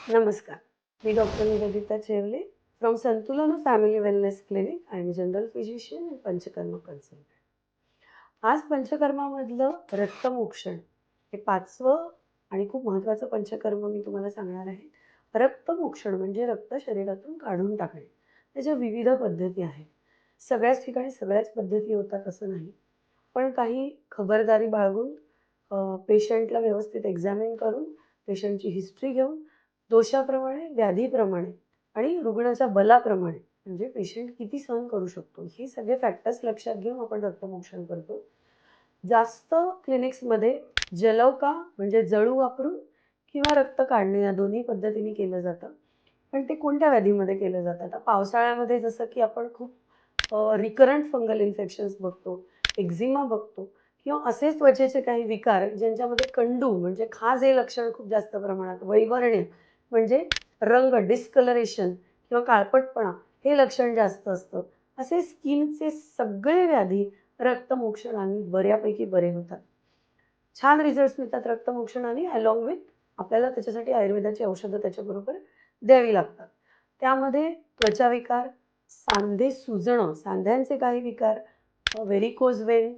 नमस्कार. मी doctor Nivedita चेवले from संतुलन family wellness clinic आणि जनरल फिजिशियन आणि पंचकर्म कन्सल्टंट. आज पंचकर्मामधलं रक्तमोक्षण हे 5वं आणि खूप महत्त्वाचं पंचकर्म मी तुम्हाला सांगणार आहे. रक्तमोक्षण म्हणजे रक्त शरीरातून काढून टाकणे. त्याच्या विविध पद्धती आहेत. सगळ्याच ठिकाणी सगळ्याच पद्धती होतात असं नाही. पण काही खबरदारी बाळगून पेशंटला व्यवस्थित एक्झामिन करून, पेशंटची हिस्ट्री घेऊन, दोषाप्रमाणे, व्याधीप्रमाणे आणि रुग्णाच्या बलाप्रमाणे म्हणजे पेशंट किती सहन करू शकतो, हे सगळे फॅक्टर्स लक्षात घेऊन आपण रक्तमोक्षण करतो. जास्त क्लिनिक्समध्ये जलौका म्हणजे जळू वापरून किंवा रक्त काढणे या दोन्ही पद्धतीने केलं जातं. पण ते कोणत्या व्याधीमध्ये केलं जातं? आता पावसाळ्यामध्ये जसं की आपण खूप रिकरंट फंगल इन्फेक्शन्स बघतो, एक्झिमा बघतो किंवा असे त्वचेचे काही विकार ज्यांच्यामध्ये कंडू म्हणजे खाज हे लक्षण खूप जास्त प्रमाणात, वैवर्ण्य म्हणजे रंग डिस्कलरेशन किंवा काळपटपणा हे लक्षण जास्त असतं. असे स्किनचे सगळे व्याधी रक्तमोक्षणाने बऱ्यापैकी बरे होतात. छान रिझल्ट्स मिळतात रक्तमोक्षणाने अलोंग विथ आपल्याला त्याच्यासाठी आयुर्वेदाची औषधं त्याच्याबरोबर द्यावी लागतात. त्यामध्ये त्वचाविकार, सांधे सुजणं, सांध्यांचे काही विकार, व्हेरिकोज वेन,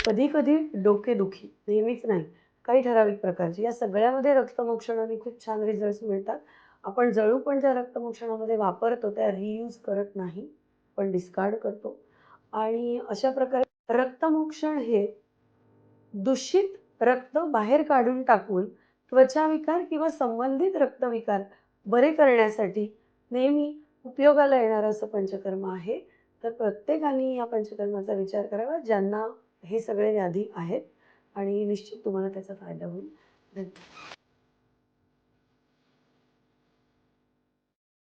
कधी-कधी डोकेदुखी, नेहमीच नाही, काही ठराविक प्रकारची. या सगळ्यामध्ये रक्तमोक्षणाने खूप छान रिझल्ट्स मिळतात. आपण जळू पण ज्या रक्तमोक्षणामध्ये वापरतो त्या रियूज करत नाही, पण डिस्कार्ड करतो आणि अशा प्रकारे रक्तमोक्षण हे दूषित रक्त बाहेर काढून टाकून त्वचाविकार किंवा संबंधित रक्तविकार बरे करण्यासाठी नेहमी उपयोगाला येणारं असं पंचकर्म आहे. तर प्रत्येकाने या पंचकर्माचा विचार करावा, ज्यांना हे सगळे व्याधी आहेत आणि निश्चित तुम्हाला त्याचा फायदा होईल. धन्यवाद.